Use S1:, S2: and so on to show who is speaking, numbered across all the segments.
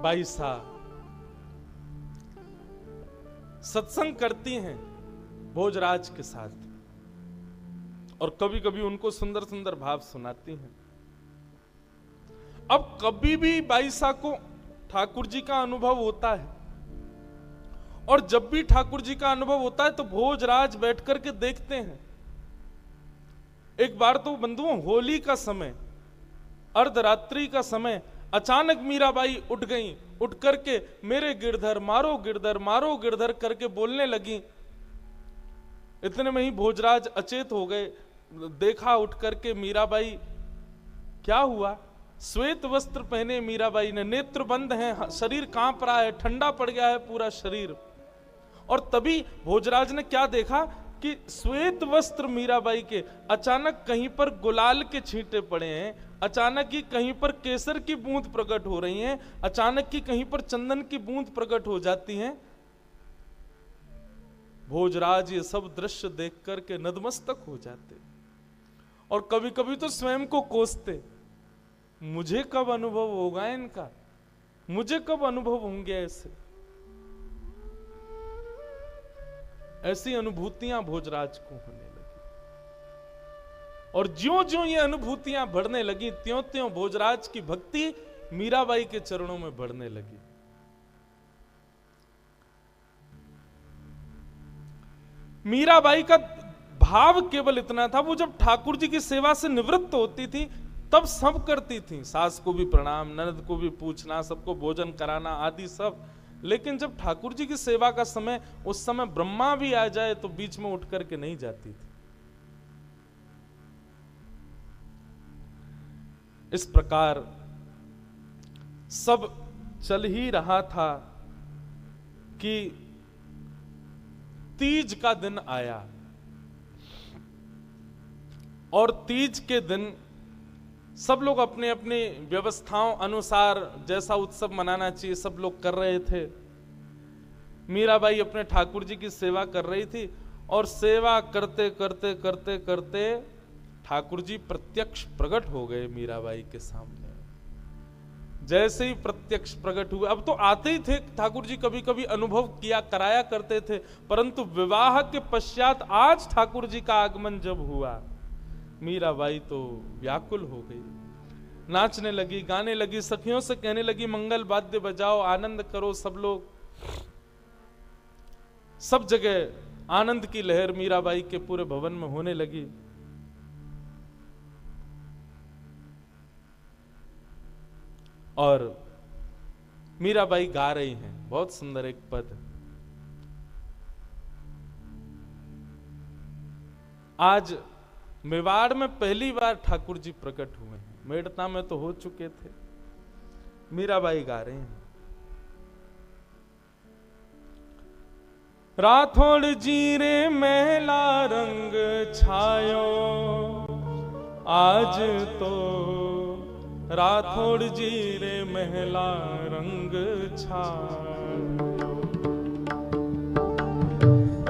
S1: बाईसा सत्संग करती हैं भोजराज के साथ और कभी कभी उनको सुंदर सुंदर भाव सुनाती हैं। अब कभी भी बाईसा को ठाकुर जी का अनुभव होता है और जब भी ठाकुर जी का अनुभव होता है तो भोजराज बैठ करके देखते हैं। एक बार तो बंधुओं होली का समय, अर्धरात्रि का समय, अचानक मीराबाई उठ गई, उठ करके मेरे गिरधर मारो गिरधर मारो गिरधर करके बोलने लगी। इतने में ही भोजराज अचेत हो गए। देखा उठ करके मीराबाई, क्या हुआ? श्वेत वस्त्र पहने मीराबाई ने, नेत्र बंद हैं, शरीर कांप रहा है, ठंडा पड़ गया है पूरा शरीर। और तभी भोजराज ने क्या देखा कि श्वेत वस्त्र मीराबाई के अचानक कहीं पर गुलाल के छींटे पड़े हैं, अचानक ही कहीं पर केसर की बूंद प्रकट हो रही हैं, अचानक ही कहीं पर चंदन की बूंद प्रकट हो जाती हैं। भोजराज ये सब दृश्य देख करके नतमस्तक हो जाते और कभी कभी तो स्वयं को कोसते, मुझे कब अनुभव होगा इनका, मुझे कब अनुभव होंगे ऐसे। ऐसी अनुभूतियां भोजराज को होने लगी और ज्यों ज्यों ये अनुभूतियां बढ़ने लगी त्यों त्यों भोजराज की भक्ति मीराबाई के चरणों में बढ़ने लगी। मीराबाई का भाव केवल इतना था, वो जब ठाकुर जी की सेवा से निवृत्त होती थी तब सब करती थी, सास को भी प्रणाम, ननद को भी पूछना, सबको भोजन कराना आदि सब। लेकिन जब ठाकुर जी की सेवा का समय, उस समय ब्रह्मा भी आ जाए तो बीच में उठ करके नहीं जाती थी। इस प्रकार सब चल ही रहा था कि तीज का दिन आया और तीज के दिन सब लोग अपने अपने व्यवस्थाओं अनुसार जैसा उत्सव मनाना चाहिए सब लोग कर रहे थे। मीराबाई अपने ठाकुर जी की सेवा कर रही थी और सेवा करते करते करते करते ठाकुर जी प्रत्यक्ष प्रकट हो गए मीराबाई के सामने। जैसे ही प्रत्यक्ष प्रकट हुए, अब तो आते ही थे ठाकुर जी, कभी कभी अनुभव किया कराया करते थे, परंतु विवाह के पश्चात आज ठाकुर जी का आगमन जब हुआ, मीराबाई तो व्याकुल हो गई, नाचने लगी, गाने लगी, सखियों से कहने लगी मंगल वाद्य बजाओ, आनंद करो सब लोग। सब जगह आनंद की लहर मीराबाई के पूरे भवन में होने लगी। और मीराबाई गा रही हैं बहुत सुंदर एक पद। आज मेवाड़ में पहली बार ठाकुर जी प्रकट हुए हैं, मेड़ता में तो हो चुके थे। मीराबाई गा रहे हैं, राठौड़ जी रे महला रंग छायो, आज तो राठौड़ जी रे महला रंग छायो,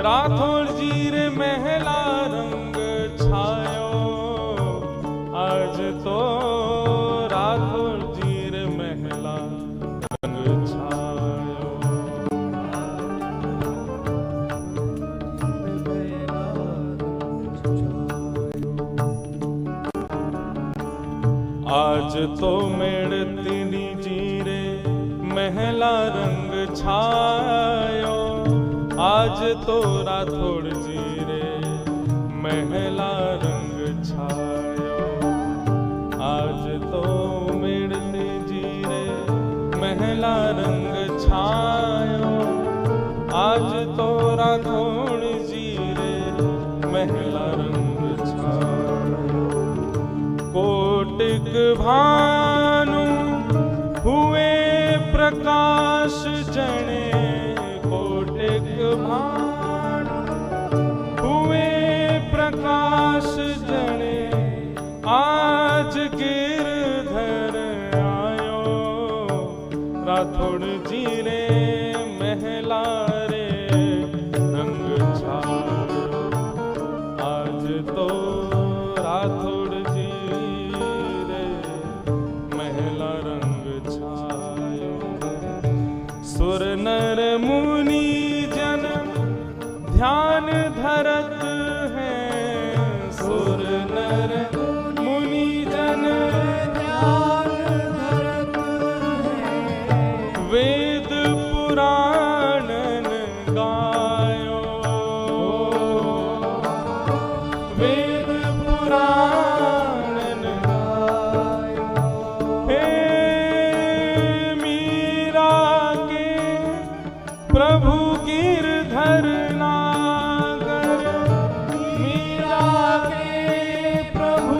S1: राठौड़ जी रे महला रंग छायो, आज तो राठौड़ जी रे महला रंग छायो। आज तो मेड़ती जी रे महला रंग छायो, आज तो राठौड़ जी रे महला रंग छायो, आज तो मेड़ती जी रे महला रंग छायो, आज तो राठौड़ जी रे महला रंग छायो। कोटिक भानु हुए प्रकाश जने, कोटिक भानु हुए प्रकाश जने, आज गिरधर आयो, राठौड़ जी रे महला रे रंग छायो, आज तो राठौड़ जी रे महला रंग छायो। सुर नर मुनि जन ध्यान धरत हैं, सुर नर मुनि जन ध्यान धरत हैं, वेद पुराणन गायो, वेद पुराणन गायो। हे मीरा के प्रभु गिरधर नागर, मीरा के प्रभु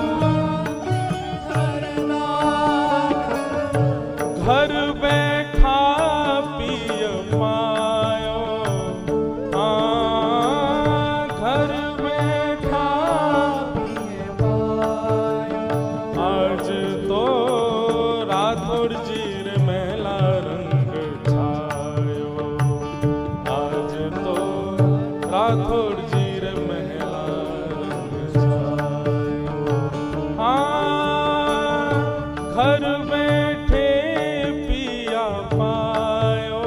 S1: गिरधर नागर, घर बैठा पिय पायो, घर बैठा पिय पायो। आज तो राठौर जी रे महला रंग छायो, आज तो राठौर जी रे महला रंग छायो। घर बैठे पिया पायो,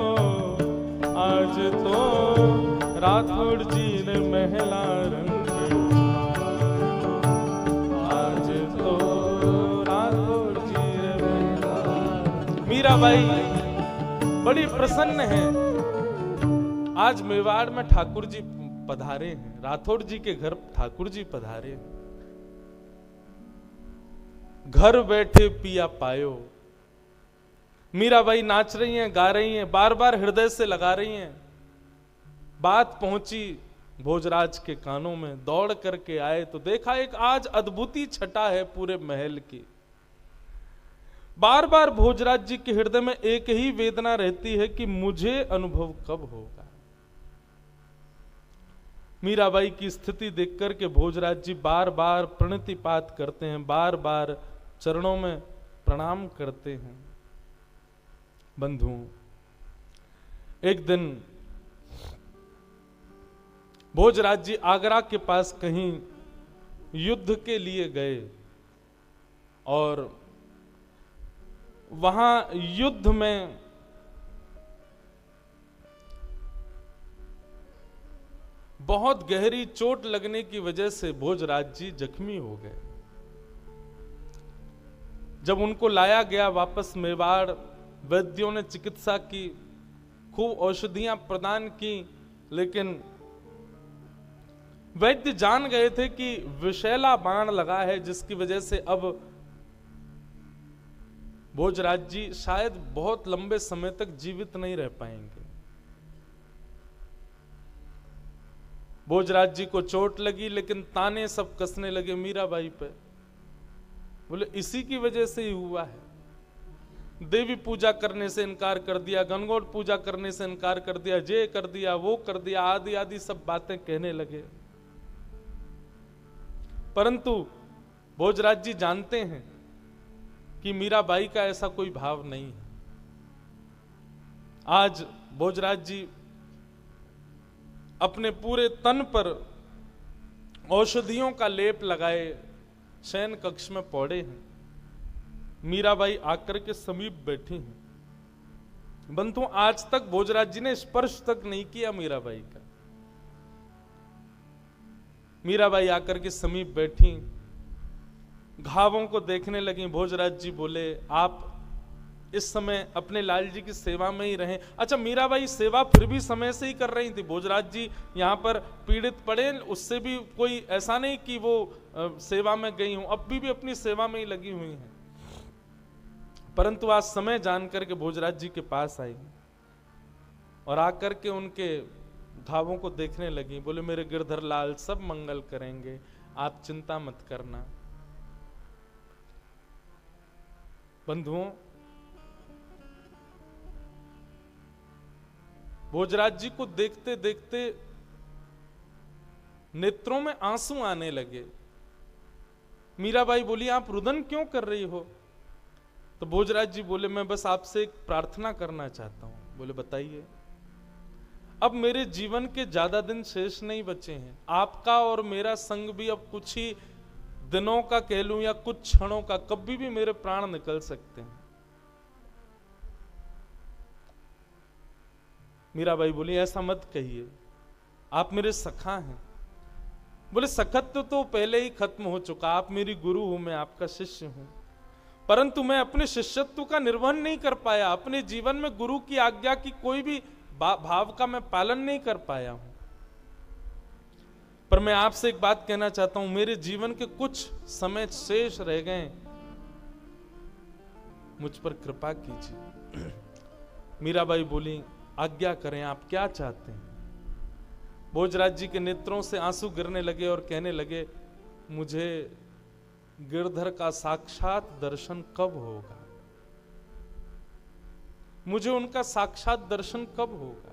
S1: आज तो राठौर जी ने महला रंग छायो, आज तो राठौर जी ने महला। मीराबाई बड़ी प्रसन्न है। आज मेवाड़ में ठाकुर जी पधारे हैं, राठौर जी के घर ठाकुर जी पधारे हैं। घर बैठे पिया पायो। मीराबाई नाच रही हैं, गा रही हैं, बार बार हृदय से लगा रही हैं। बात पहुंची भोजराज के कानों में, दौड़ करके आए तो देखा एक आज अद्भुती छटा है पूरे महल की। बार बार भोजराज जी के हृदय में एक ही वेदना रहती है कि मुझे अनुभव कब होगा। मीराबाई की स्थिति देख करके भोजराज जी बार बार प्रणतिपात करते हैं, बार बार चरणों में प्रणाम करते हैं। बंधुओं, एक दिन भोजराज जी आगरा के पास कहीं युद्ध के लिए गए और वहां युद्ध में बहुत गहरी चोट लगने की वजह से भोजराज जी जख्मी हो गए। जब उनको लाया गया वापस मेवाड़, वैद्यों ने चिकित्सा की, खूब औषधियां प्रदान की, लेकिन वैद्य जान गए थे कि विषैला बाण लगा है, जिसकी वजह से अब भोजराज जी शायद बहुत लंबे समय तक जीवित नहीं रह पाएंगे। भोजराज जी को चोट लगी, लेकिन ताने सब कसने लगे मीराबाई पे। बोले इसी की वजह से ही हुआ है। देवी पूजा करने से इनकार कर दिया, गणगौर पूजा करने से इनकार कर दिया, ये कर दिया, वो कर दिया, आदि आदि सब बातें कहने लगे। परंतु भोजराज जी जानते हैं कि मीराबाई का ऐसा कोई भाव नहीं है। आज भोजराज जी अपने पूरे तन पर औषधियों का लेप लगाए शयन कक्ष में पौड़े हैं। मीराबाई आकर के समीप बैठी हैं। बंधु, आज तक भोजराज जी ने स्पर्श तक नहीं किया मीराबाई का। मीराबाई आकर के समीप बैठी, घावों को देखने लगी। भोजराज जी बोले आप इस समय अपने लाल जी की सेवा में ही रहें। अच्छा, मीराबाई सेवा फिर भी समय से ही कर रही थी। भोजराज जी यहाँ पर पीड़ित पड़े, उससे भी कोई ऐसा नहीं कि वो सेवा में गई हूं, अब भी अपनी सेवा में ही लगी हुई हैं। परंतु आज समय जान करके भोजराज जी के पास आई और आकर के उनके घावों को देखने लगी। बोले मेरे गिरधर लाल सब मंगल करेंगे, आप चिंता मत करना। बंधुओं, भोजराज जी को देखते देखते नेत्रों में आंसू आने लगे। मीराबाई बोली आप रुदन क्यों कर रही हो? तो भोजराज जी बोले मैं बस आपसे एक प्रार्थना करना चाहता हूं। बोले बताइए। अब मेरे जीवन के ज्यादा दिन शेष नहीं बचे हैं। आपका और मेरा संग भी अब कुछ ही दिनों का कह लूं या कुछ क्षणों का, कभी भी मेरे प्राण निकल सकते हैं। मीराबाई बोली ऐसा मत कहिए, आप मेरे सखा हैं। बोले सखत्व तो पहले ही खत्म हो चुका, आप मेरी गुरु हो, मैं आपका शिष्य हूं, परंतु मैं अपने शिष्यत्व का निर्वहन नहीं कर पाया, अपने जीवन में गुरु की आज्ञा की कोई भी भाव का मैं पालन नहीं कर पाया हूं। पर मैं आपसे एक बात कहना चाहता हूं, मेरे जीवन के कुछ समय शेष रह गए, मुझ पर कृपा कीजिए। मीराबाई बोली आज्ञा करें, आप क्या चाहते हैं। भोजराज जी के नेत्रों से आंसू गिरने लगे और कहने लगे, मुझे गिरधर का साक्षात दर्शन कब होगा, मुझे उनका साक्षात दर्शन कब होगा।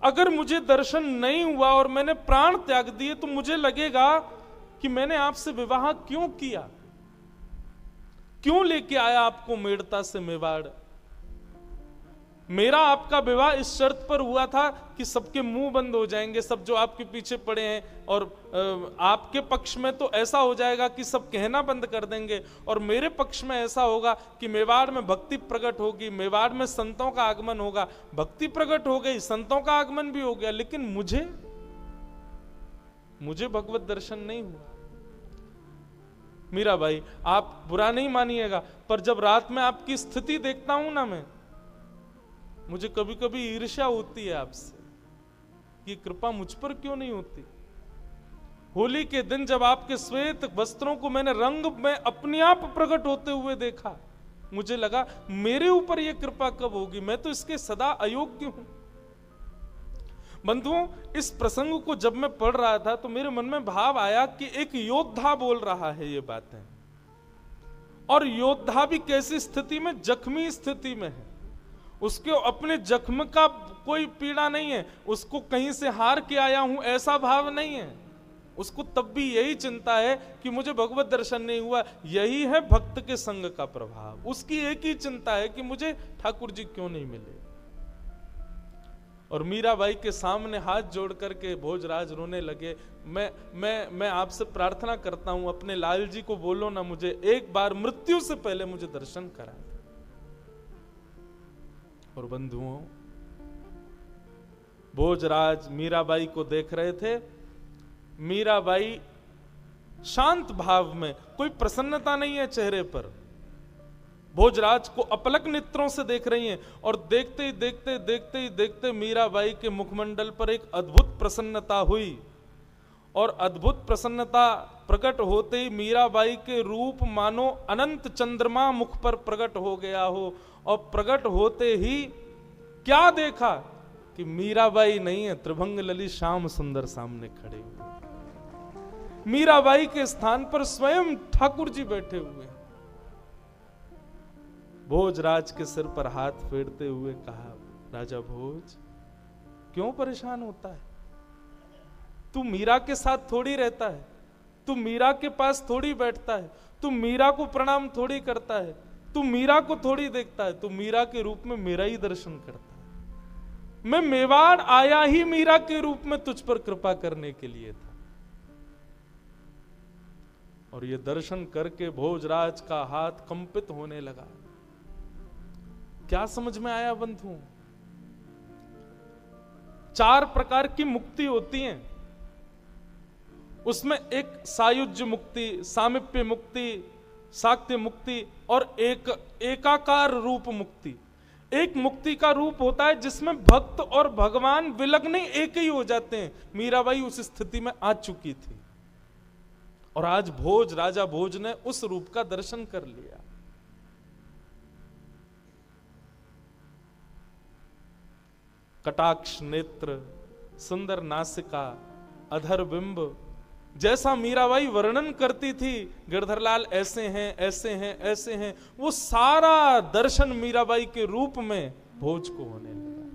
S1: अगर मुझे दर्शन नहीं हुआ और मैंने प्राण त्याग दिए तो मुझे लगेगा कि मैंने आपसे विवाह क्यों किया, क्यों लेके आया आपको मेड़ता से मेवाड़। मेरा आपका विवाह इस शर्त पर हुआ था कि सबके मुंह बंद हो जाएंगे, सब जो आपके पीछे पड़े हैं, और आपके पक्ष में तो ऐसा हो जाएगा कि सब कहना बंद कर देंगे, और मेरे पक्ष में ऐसा होगा कि मेवाड़ में भक्ति प्रकट होगी, मेवाड़ में संतों का आगमन होगा। भक्ति प्रकट हो गई, संतों का आगमन भी हो गया, लेकिन मुझे भगवत दर्शन नहीं हुआ। मीराबाई आप बुरा नहीं मानिएगा, पर जब रात में आपकी स्थिति देखता हूं ना, मैं मुझे कभी कभी ईर्ष्या होती है आपसे, ये कृपा मुझ पर क्यों नहीं होती। होली के दिन जब आपके श्वेत वस्त्रों को मैंने रंग में अपने आप प्रकट होते हुए देखा, मुझे लगा मेरे ऊपर यह कृपा कब होगी, मैं तो इसके सदा अयोग्य हूं। बंधुओं, इस प्रसंग को जब मैं पढ़ रहा था तो मेरे मन में भाव आया कि एक योद्धा बोल रहा है ये बातें, और योद्धा भी कैसी स्थिति में, जख्मी स्थिति में है। उसके अपने जख्म का कोई पीड़ा नहीं है, उसको कहीं से हार के आया हूं ऐसा भाव नहीं है, उसको तब भी यही चिंता है कि मुझे भगवत दर्शन नहीं हुआ। यही है भक्त के संग का प्रभाव, उसकी एक ही चिंता है कि मुझे ठाकुर जी क्यों नहीं मिले। और मीराबाई के सामने हाथ जोड़ करके भोजराज रोने लगे। मैं आपसे प्रार्थना करता हूं, अपने लाल जी को बोलो ना, मुझे एक बार मृत्यु से पहले मुझे दर्शन करा दे। और बंधुओं, भोजराज मीराबाई को देख रहे थे। मीराबाई शांत भाव में, कोई प्रसन्नता नहीं है चेहरे पर, भोजराज को अपलक नेत्रों से देख रही हैं, और देखते ही देखते देखते ही देखते मीराबाई के मुखमंडल पर एक अद्भुत प्रसन्नता हुई, और अद्भुत प्रसन्नता प्रकट होते ही मीराबाई के रूप मानो अनंत चंद्रमा मुख पर प्रकट हो गया हो। और प्रकट होते ही क्या देखा कि मीराबाई नहीं है, त्रिभंग ललित श्याम सुंदर सामने खड़े हुए। मीराबाई के स्थान पर स्वयं ठाकुर जी बैठे हुए। भोजराज के सिर पर हाथ फेरते हुए कहा, राजा भोज क्यों परेशान होता है, तू मीरा के साथ थोड़ी रहता है, तू मीरा के पास थोड़ी बैठता है, तू मीरा को प्रणाम थोड़ी करता है, तू मीरा को थोड़ी देखता है, तू मीरा के रूप में मेरा ही दर्शन करता है। मैं मेवाड़ आया ही मीरा के रूप में तुझ पर कृपा करने के लिए था। और ये दर्शन करके भोजराज का हाथ कंपित होने लगा। क्या समझ में आया बंधुओं? 4 प्रकार की मुक्ति होती है, उसमें एक सायुज्य मुक्ति, सामिप्य मुक्ति, साक्त्य मुक्ति और एक एकाकार रूप मुक्ति। एक मुक्ति का रूप होता है जिसमें भक्त और भगवान विलग्न एक ही हो जाते हैं। मीराबाई उस स्थिति में आ चुकी थी, और आज राजा भोज ने उस रूप का दर्शन कर लिया। कटाक्ष नेत्र, सुंदर नासिका, अधर बिंब, जैसा मीराबाई वर्णन करती थी, गिरधरलाल ऐसे हैं ऐसे हैं ऐसे हैं, वो सारा दर्शन मीराबाई के रूप में भोज को होने लगा।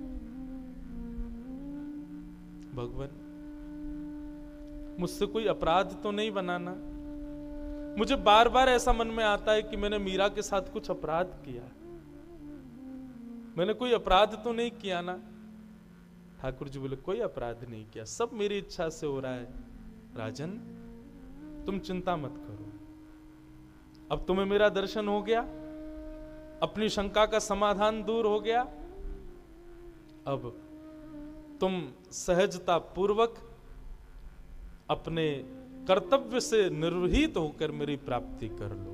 S1: भगवान मुझसे कोई अपराध तो नहीं बनाना। मुझे बार बार ऐसा मन में आता है कि मैंने मीरा के साथ कुछ अपराध किया। मैंने कोई अपराध तो नहीं किया ना? ठाकुर जी बोले कोई अपराध नहीं किया, सब मेरी इच्छा से हो रहा है। राजन तुम चिंता मत करो, अब तुम्हें मेरा दर्शन हो गया, अपनी शंका का समाधान दूर हो गया। अब तुम सहजता पूर्वक अपने कर्तव्य से निर्वहित होकर मेरी प्राप्ति कर लो।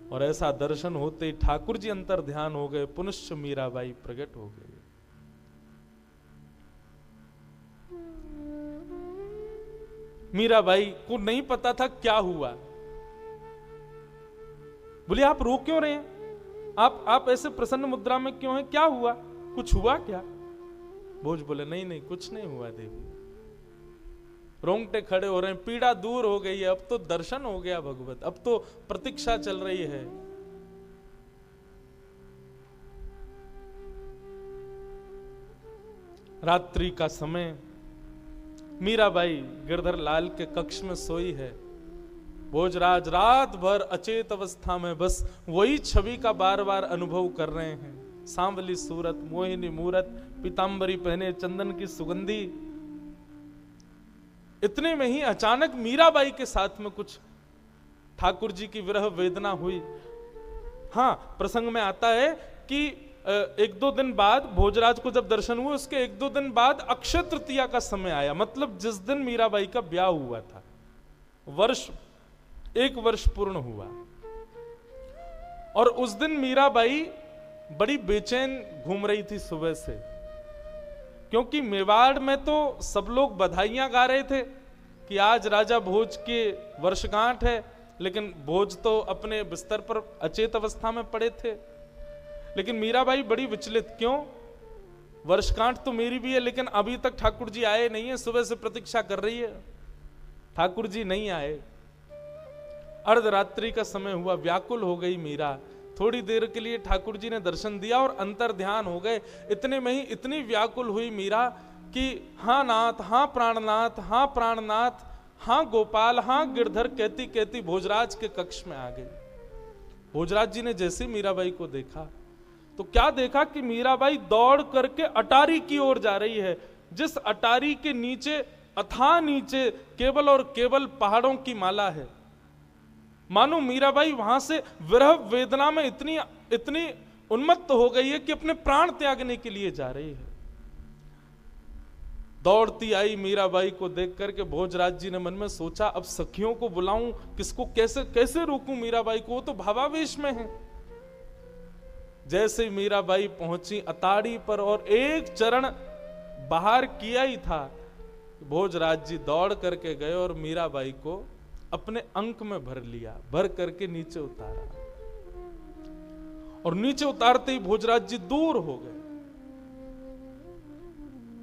S1: और ऐसा दर्शन होते ही ठाकुर जी अंतर ध्यान हो गए, पुनश्च मीराबाई प्रकट हो गई। मीराबाई को नहीं पता था क्या हुआ। बोले आप रो क्यों रहे हैं? आप ऐसे प्रसन्न मुद्रा में क्यों हैं? क्या हुआ? कुछ हुआ क्या? भोज बोले नहीं नहीं कुछ नहीं हुआ देवी। रोंगटे खड़े हो रहे हैं, पीड़ा दूर हो गई है, अब तो दर्शन हो गया भगवत, अब तो प्रतीक्षा चल रही है। रात्रि का समय, मीराबाई गिरधर लाल के कक्ष में सोई है। भोजराज रात भर अचेत अवस्था में बस वही छवि का बार बार अनुभव कर रहे हैं। सांवली सूरत, मोहिनी मूरत, पीतांबरी पहने, चंदन की सुगंधी। इतने में ही अचानक मीराबाई के साथ में कुछ ठाकुर जी की विरह वेदना हुई। हाँ, प्रसंग में आता है कि एक दो दिन बाद भोजराज को जब दर्शन हुए, उसके एक दो दिन बाद अक्षय तृतीया का समय आया। मतलब जिस दिन मीराबाई का ब्याह हुआ था, एक वर्ष पूर्ण हुआ। और उस दिन मीराबाई बड़ी बेचैन घूम रही थी सुबह से, क्योंकि मेवाड़ में तो सब लोग बधाइयां गा रहे थे कि आज राजा भोज के वर्षगांठ है, लेकिन भोज तो अपने बिस्तर पर अचेत अवस्था में पड़े थे। लेकिन मीराबाई बड़ी विचलित, क्यों? वर्षगांठ तो मेरी भी है, लेकिन अभी तक ठाकुर जी आए नहीं है। सुबह से प्रतीक्षा कर रही है, ठाकुर जी नहीं आए। अर्धरात्रि का समय हुआ, व्याकुल हो गई मीरा। थोड़ी देर के लिए ठाकुर जी ने दर्शन दिया और अंतर ध्यान हो गए। इतने में ही इतनी व्याकुल हुई मीरा कि हाँ नाथ, हाँ प्राणनाथ, हाँ प्राणनाथ, हाँ गोपाल, हाँ गिरधर कहती कहती भोजराज के कक्ष में आ गई। भोजराज जी ने जैसे मीराबाई को देखा तो क्या देखा कि मीराबाई दौड़ करके अटारी की ओर जा रही है। जिस अटारी के नीचे, अथाह नीचे, केवल और केवल पहाड़ों की माला है। मानो मीराबाई वहां से विरह वेदना में इतनी उन्मत्त हो गई है कि अपने प्राण त्यागने के लिए जा रही है। दौड़ती आई मीराबाई को देख करके भोजराज जी ने मन में सोचा, अब सखियों को बुलाऊं, किसको कैसे कैसे रोकूं मीराबाई को, वो तो भावावेश में है। जैसे ही मीराबाई पहुंची अताड़ी पर और एक चरण बाहर किया ही था, भोजराज जी दौड़ करके गए और मीराबाई को अपने अंक में भर लिया, भर करके नीचे उतारा। और नीचे उतारते ही भोजराज जी दूर हो गए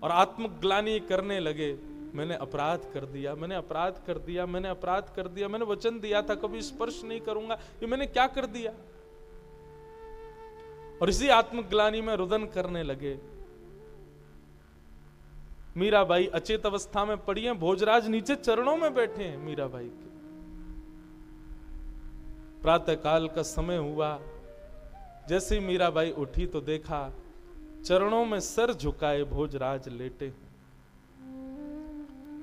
S1: और आत्मग्लानि करने लगे, मैंने अपराध कर दिया, मैंने अपराध कर दिया, मैंने अपराध कर दिया, मैंने वचन दिया था कभी स्पर्श नहीं करूंगा, ये मैंने क्या कर दिया। और इसी आत्मग्लानि में रुदन करने लगे। मीराबाई अचेत अवस्था में पड़ी है, भोजराज नीचे चरणों में बैठे हैं मीराबाई के। प्रातः काल का समय हुआ, जैसे ही मीराबाई उठी तो देखा चरणों में सर झुकाए भोजराज लेटे।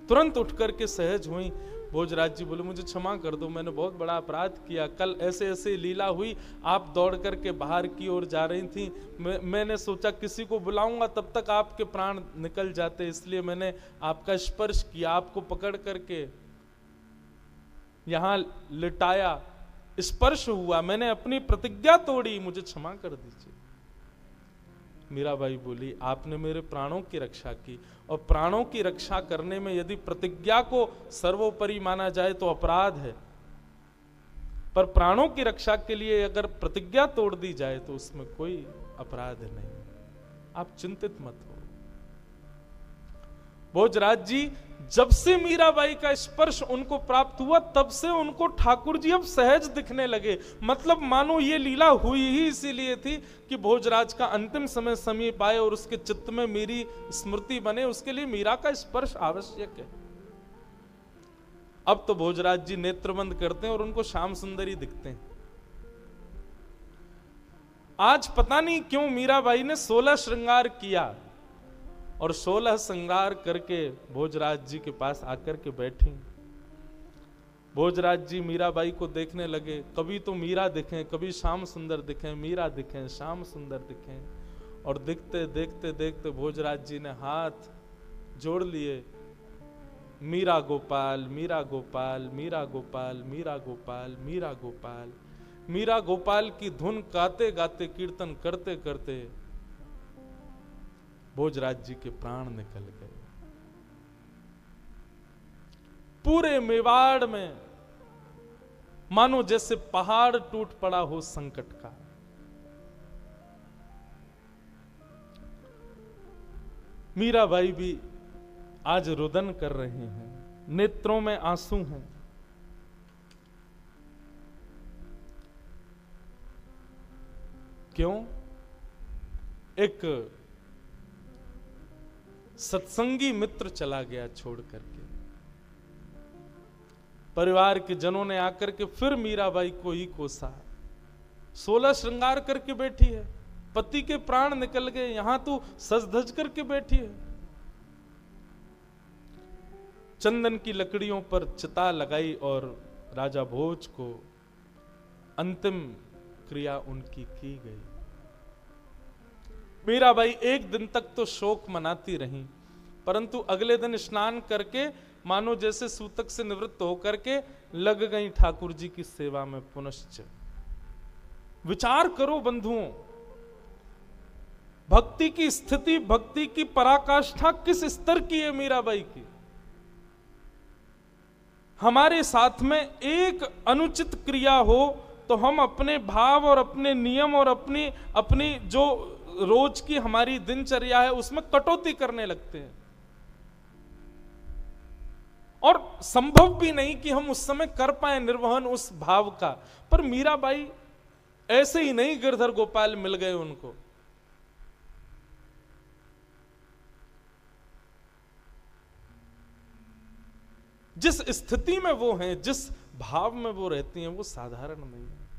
S1: तुरंत उठ करके सहज हुई। भोजराज जी बोले, मुझे क्षमा कर दो, मैंने बहुत बड़ा अपराध किया। कल ऐसे ऐसे लीला हुई, आप दौड़ करके बाहर की ओर जा रही थी, मैंने सोचा किसी को बुलाऊंगा तब तक आपके प्राण निकल जाते, इसलिए मैंने आपका स्पर्श किया, आपको पकड़ करके यहां लिटाया, स्पर्श हुआ, मैंने अपनी प्रतिज्ञा तोड़ी, मुझे क्षमा कर दीजिए। मीराबाई बोली, आपने मेरे प्राणों की रक्षा की, और प्राणों की रक्षा करने में यदि प्रतिज्ञा को सर्वोपरि माना जाए तो अपराध है, पर प्राणों की रक्षा के लिए अगर प्रतिज्ञा तोड़ दी जाए तो उसमें कोई अपराध नहीं। आप चिंतित मत हो। भोजराज जी जब से मीराबाई का स्पर्श उनको प्राप्त हुआ तब से उनको ठाकुर जी अब सहज दिखने लगे। मतलब मानो ये लीला हुई ही इसीलिए थी कि भोजराज का अंतिम समय समीप आए और उसके चित्त में मेरी स्मृति बने, उसके लिए मीरा का स्पर्श आवश्यक है। अब तो भोजराज जी नेत्र बंद करते हैं और उनको श्याम सुंदरी दिखते हैं। आज पता नहीं क्यों मीराबाई ने 16 श्रृंगार किया और 16 श्रृंगार करके भोजराज जी के पास आकर के बैठी। भोजराज जी मीराबाई को देखने लगे, कभी तो मीरा दिखें, कभी श्याम सुंदर दिखें, मीरा दिखें, श्याम सुंदर दिखें। और देखते देखते देखते भोजराज जी ने हाथ जोड़ लिए, मीरा गोपाल मीरा गोपाल मीरा गोपाल मीरा गोपाल मीरा गोपाल। मीरा गोपाल की धुन गाते गाते, कीर्तन करते करते भोजराज जी के प्राण निकल गए। पूरे मेवाड़ में मानो जैसे पहाड़ टूट पड़ा हो संकट का। मीराबाई भी आज रुदन कर रहे हैं, नेत्रों में आंसू हैं। क्यों? एक सत्संगी मित्र चला गया छोड़ करके। परिवार के जनों ने आकर के फिर मीराबाई को ही कोसा। 16 श्रृंगार करके बैठी है, पति के प्राण निकल गए, यहां तो सज धज करके बैठी है। चंदन की लकड़ियों पर चिता लगाई और राजा भोज को अंतिम क्रिया उनकी की गई। मीराबाई एक दिन तक तो शोक मनाती रही, परंतु अगले दिन स्नान करके मानो जैसे सूतक से निवृत्त होकर के लग गई ठाकुर जी की सेवा में पुनश्च। विचार करो बंधुओं, भक्ति की स्थिति, भक्ति की पराकाष्ठा किस स्तर की है मीराबाई की। हमारे साथ में एक अनुचित क्रिया हो तो हम अपने भाव और अपने नियम और अपनी जो रोज की हमारी दिनचर्या है उसमें कटौती करने लगते हैं, और संभव भी नहीं कि हम उस समय कर पाए निर्वहन उस भाव का। पर मीराबाई ऐसे ही नहीं गिरधर गोपाल मिल गए उनको। जिस स्थिति में वो हैं, जिस भाव में वो रहती हैं, वो साधारण नहीं है।